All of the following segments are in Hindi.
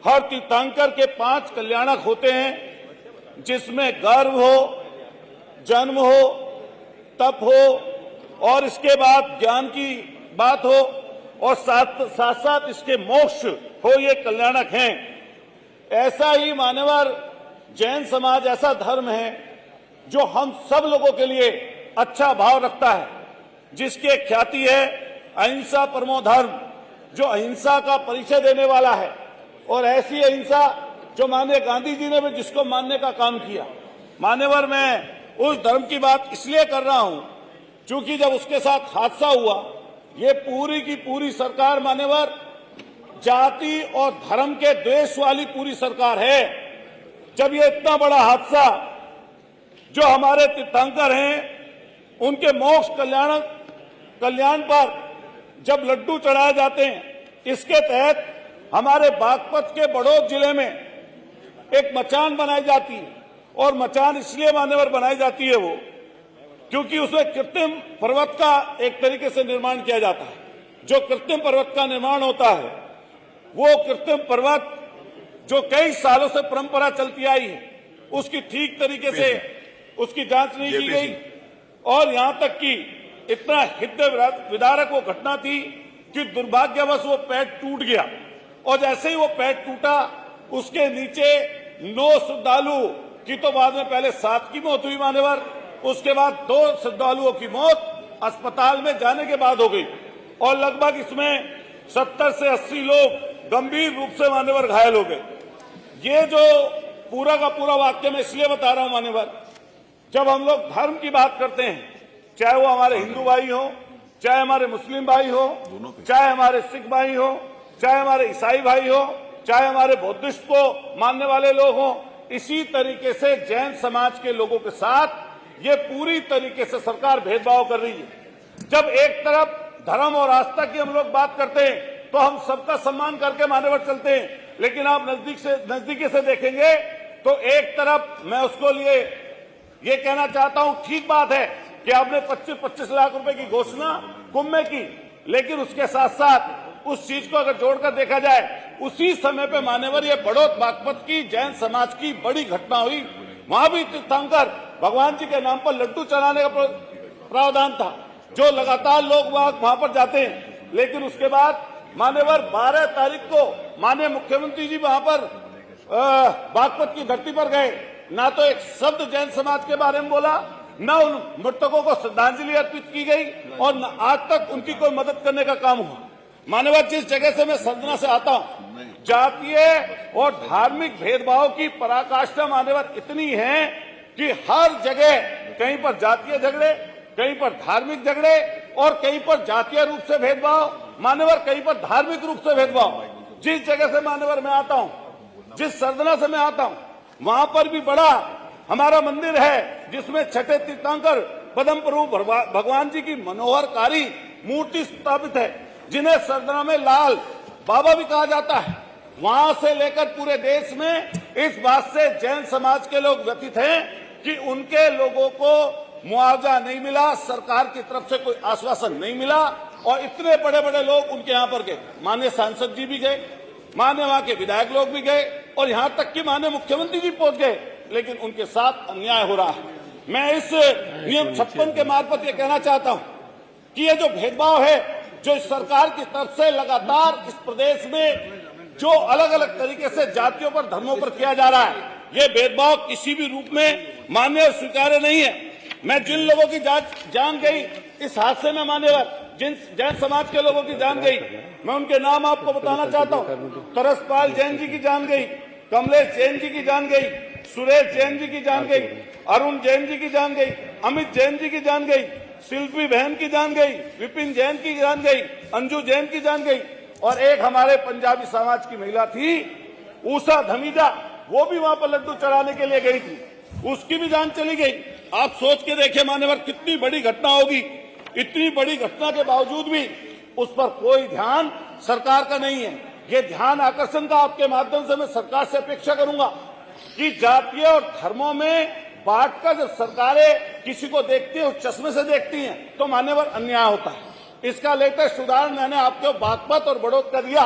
हर तीर्थंकर के 5 कल्याणक होते हैं, जिसमें गर्भ हो, जन्म हो, तप हो और इसके बाद ज्ञान की बात हो और साथ साथ इसके मोक्ष हो, ये कल्याणक हैं। ऐसा ही मान्यवर जैन समाज ऐसा धर्म है जो हम सब लोगों के लिए अच्छा भाव रखता है, जिसके ख्याति है अहिंसा परमो धर्म, जो अहिंसा का परिचय देने वाला है। और ऐसी अहिंसा जो माननीय गांधी जी ने भी जिसको मानने का काम किया। मान्यवर मैं उस धर्म की बात इसलिए कर रहा हूं क्योंकि जब उसके साथ हादसा हुआ, ये पूरी की पूरी सरकार मान्यवर जाति और धर्म के द्वेष वाली पूरी सरकार है। जब ये इतना बड़ा हादसा जो हमारे तीर्थंकर हैं उनके मोक्ष कल्याण पर जब लड्डू चढ़ाए जाते हैं, इसके तहत हमारे बागपत के बड़ौद जिले में एक मचान बनाई जाती है। और मचान इसलिए मान्यवर बनाई जाती है वो क्योंकि उसमें कृत्रिम पर्वत का एक तरीके से निर्माण किया जाता है। जो कृत्रिम पर्वत का निर्माण होता है, वो कृत्रिम पर्वत जो कई सालों से परंपरा चलती आई है, उसकी ठीक तरीके से उसकी जांच नहीं की गई। और यहां तक कि इतना हृदय विदारक वो घटना थी कि दुर्भाग्यवश वो पैड टूट गया। और जैसे ही वो पैड टूटा, उसके नीचे 9 श्रद्धालु की तो बाद में पहले 7 की मौत हुई मान्यवर, उसके बाद 2 श्रद्धालुओं की मौत अस्पताल में जाने के बाद हो गई और लगभग इसमें 70 से 80 लोग गंभीर रूप से मान्यवर घायल हो गए। ये जो पूरा का पूरा वाक्य मैं इसलिए बता रहा हूं मान्यवर, जब हम लोग धर्म की बात करते हैं, चाहे वो हमारे हिंदू भाई हो, चाहे हमारे मुस्लिम भाई हो, चाहे हमारे सिख भाई हो, चाहे हमारे ईसाई भाई हो, चाहे हमारे बौद्धिस्ट को मानने वाले लोग हों, इसी तरीके से जैन समाज के लोगों के साथ ये पूरी तरीके से सरकार भेदभाव कर रही है। जब एक तरफ धर्म और आस्था की हम लोग बात करते हैं तो हम सबका सम्मान करके मान्यवर चलते हैं, लेकिन आप नजदीकी से देखेंगे तो एक तरफ मैं उसको लिए ये कहना चाहता हूं, ठीक बात है कि आपने 25-25 लाख रुपए की घोषणा कुंभ में की, लेकिन उसके साथ साथ उस चीज को अगर जोड़कर देखा जाए, उसी समय पे मान्यवर ये बड़ौद बागपत की जैन समाज की बड़ी घटना हुई। वहां भी तीर्थंकर भगवान जी के नाम पर लड्डू चढ़ाने का प्रावधान था, जो लगातार लोग वहां पर जाते हैं। लेकिन उसके बाद मान्यवर 12 तारीख को माननीय मुख्यमंत्री जी वहां पर बागपत की धरती पर गए, ना तो एक शब्द जैन समाज के बारे में बोला, न उन मृतकों को श्रद्धांजलि अर्पित की गई और न आज तक उनकी कोई मदद करने का काम हुआ। मान्यवर जिस जगह से मैं सरदना से आता हूं, जातीय और धार्मिक भेदभाव की पराकाष्ठा मान्यवर इतनी है कि हर जगह कहीं पर जातीय झगड़े, कहीं पर धार्मिक झगड़े और कहीं पर जातीय रूप से भेदभाव, मान्यवर कहीं पर धार्मिक रूप से भेदभाव। जिस जगह से मान्यवर मैं आता हूं, जिस सरदना से मैं आता हूं, वहां पर भी बड़ा हमारा मंदिर है जिसमें छठे तीर्थंकर पद्म प्रभु भगवान जी की मनोहरकारी मूर्ति स्थापित है, जिन्हें सरदना में लाल बाबा भी कहा जाता है। वहां से लेकर पूरे देश में इस बात से जैन समाज के लोग व्यथित हैं कि उनके लोगों को मुआवजा नहीं मिला, सरकार की तरफ से कोई आश्वासन नहीं मिला और इतने बड़े बड़े लोग उनके यहाँ पर गए। माननीय सांसद जी भी गए, माननीय वहां के विधायक लोग भी गए और यहाँ तक कि माननीय मुख्यमंत्री जी पहुंच गए, लेकिन उनके साथ अन्याय हो रहा है। मैं इस नियम 56 के मार्फत ये कहना चाहता हूं कि ये जो भेदभाव है, जो इस सरकार की तरफ से लगातार इस प्रदेश में जो अलग अलग तरीके से जातियों पर, धर्मों पर किया जा रहा है, ये भेदभाव किसी भी रूप में मान्य और स्वीकार्य नहीं है। मैं जिन लोगों की जान गई इस हादसे में मान्यवर, जिन जैन समाज के लोगों की जान गई, मैं उनके नाम आपको बताना चाहता हूं। तरसपाल जैन जी की जान गई, कमलेश जैन जी की जान गई, सुरेश जैन जी की जान गई, अरुण जैन जी की जान गई, अमित जैन जी की जान गई, शिल्पी बहन की जान गई, विपिन जैन की जान गई, अंजू जैन की जान गई और एक हमारे पंजाबी समाज की महिला थी उषा धमीजा, वो भी वहां पर लड्डू चढ़ाने के लिए गई थी, उसकी भी जान चली गई। आप सोच के देखिए मान्यवर कितनी बड़ी घटना होगी। इतनी बड़ी घटना के बावजूद भी उस पर कोई ध्यान सरकार का नहीं है। ये ध्यान आकर्षण का आपके माध्यम से मैं सरकार से अपेक्षा करूंगा कि जातीय और धर्मों में बांटकर जब सरकारें किसी को देखती है, उस चश्मे से देखती हैं, तो मान्यवर अन्याय होता है। इसका लेटेस्ट उदाहरण मैंने आपको बागपत और बड़ौद का दिया,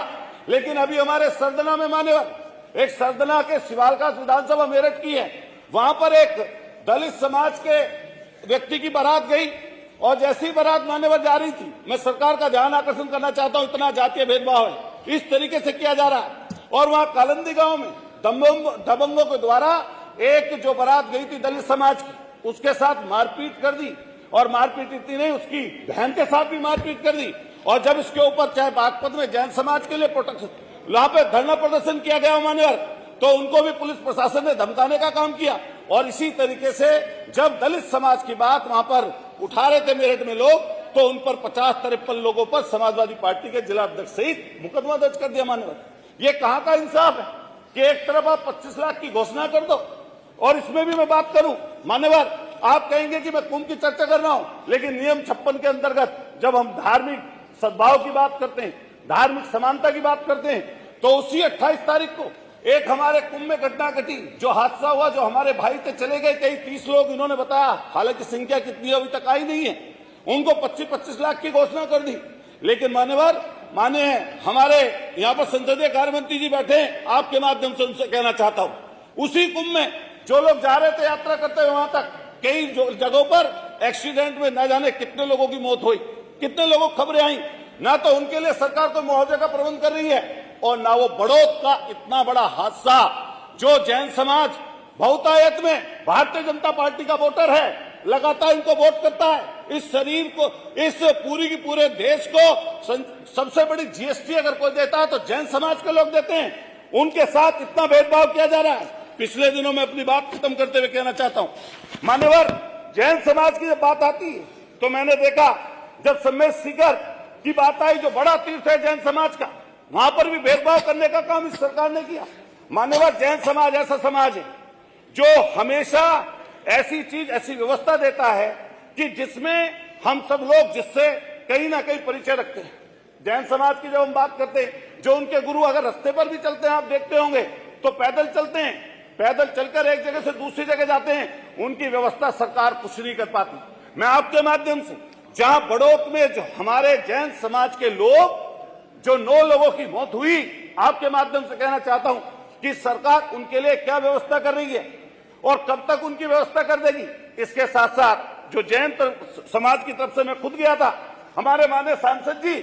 लेकिन अभी हमारे सरदना में मान्यवर एक सरदना के शिवालकास विधानसभा मेरठ की है, वहां पर एक दलित समाज के व्यक्ति की बारात गई और जैसी ही बारात मान्यवर जा रही थी, मैं सरकार का ध्यान आकर्षण करना चाहता हूं, इतना जातीय भेदभाव है, इस तरीके से किया जा रहा है। और वहां कालंदी गांव में दबंगों के द्वारा एक जो बारात गई थी दलित समाज की, उसके साथ मारपीट कर दी, और मारपीट इतनी नहीं, उसकी बहन के साथ भी मारपीट कर दी। और जब इसके ऊपर चाहे बागपत में जैन समाज के लिए प्रोटेक्शन, वहां पे धरना प्रदर्शन किया गया मान्यवर, तो उनको भी पुलिस प्रशासन ने धमकाने का काम किया। और इसी तरीके से जब दलित समाज की बात वहां पर उठा रहे थे मेरठ में लोग, तो उन पर 50-53 लोगों पर समाजवादी पार्टी के जिला अध्यक्ष सहित मुकदमा दर्ज कर दिया मान्यवर। ये कहां का इंसाफ है कि एक तरफ आप 25 लाख की घोषणा कर दो, और इसमें भी मैं बात करूं मान्यवर, आप कहेंगे कि मैं कुंभ की चर्चा कर रहा हूं, लेकिन नियम 56 के अंतर्गत जब हम धार्मिक सद्भाव की बात करते हैं, धार्मिक समानता की बात करते हैं, तो उसी 28 तारीख को एक हमारे कुंभ में घटना घटी, जो हादसा हुआ, जो हमारे भाई थे चले गए कई 30 लोग, इन्होंने बताया, हालांकि संख्या कितनी अभी तक आई नहीं है, उनको 25-25 लाख की घोषणा कर दी। लेकिन मान्यवर, माने हमारे यहाँ पर संसदीय कार्य मंत्री जी बैठे हैं, आपके माध्यम से उनसे कहना चाहता हूँ, उसी कुंभ में जो लोग जा रहे थे यात्रा करते हुए वहां तक, कई जगहों पर एक्सीडेंट में न जाने कितने लोगों की मौत हुई, कितने लोगों को खबरें आई, ना तो उनके लिए सरकार तो मुआवजे का प्रबंध कर रही है, और ना वो बड़ौत का इतना बड़ा हादसा, जो जैन समाज बहुतायत में भारतीय जनता पार्टी का वोटर है, लगातार इनको वोट करता है, इस शरीर को, इस पूरी की पूरे देश को सबसे बड़ी जीएसटी अगर कोई देता है तो जैन समाज के लोग देते हैं, उनके साथ इतना भेदभाव किया जा रहा है। पिछले दिनों में अपनी बात खत्म करते हुए कहना चाहता हूं मान्यवर, जैन समाज की जब बात आती है तो मैंने देखा जब सम्मेद सीकर की बात आई, जो बड़ा तीर्थ है जैन समाज का, वहां पर भी भेदभाव करने का काम इस सरकार ने किया। मान्यवर, जैन समाज ऐसा समाज है जो हमेशा ऐसी चीज, ऐसी व्यवस्था देता है कि जिसमें हम सब लोग जिससे कहीं ना कहीं परिचय रखते हैं। जैन समाज की जब हम बात करते हैं, जो उनके गुरु अगर रास्ते पर भी चलते हैं, आप देखते होंगे, तो पैदल चलते हैं, पैदल चलकर एक जगह से दूसरी जगह जाते हैं, उनकी व्यवस्था सरकार कुछ नहीं कर पाती। मैं आपके माध्यम से, जहां बड़ौत में जो हमारे जैन समाज के लोग, जो 9 लोगों की मौत हुई, आपके माध्यम से कहना चाहता हूं कि सरकार उनके लिए क्या व्यवस्था कर रही है और कब तक उनकी व्यवस्था कर देगी। इसके साथ साथ जो जैन समाज की तरफ से मैं खुद गया था, हमारे माननीय सांसद जी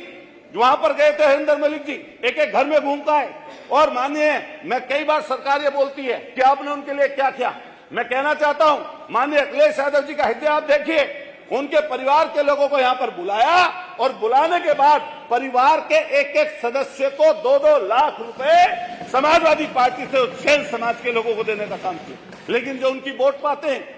वहां पर गए थे, हरिंदर मलिक जी, एक एक घर में घूमता है, और माननीय, मैं कई बार सरकार ये बोलती है कि आपने उनके लिए क्या किया। मैं कहना चाहता हूं माननीय अखिलेश यादव जी का हृदय आप देखिए, उनके परिवार के लोगों को यहां पर बुलाया, और बुलाने के बाद परिवार के एक एक सदस्य को 2-2 लाख रुपए समाजवादी पार्टी से जैन समाज के लोगों को देने का काम किया। लेकिन जो उनकी वोट पाते हैं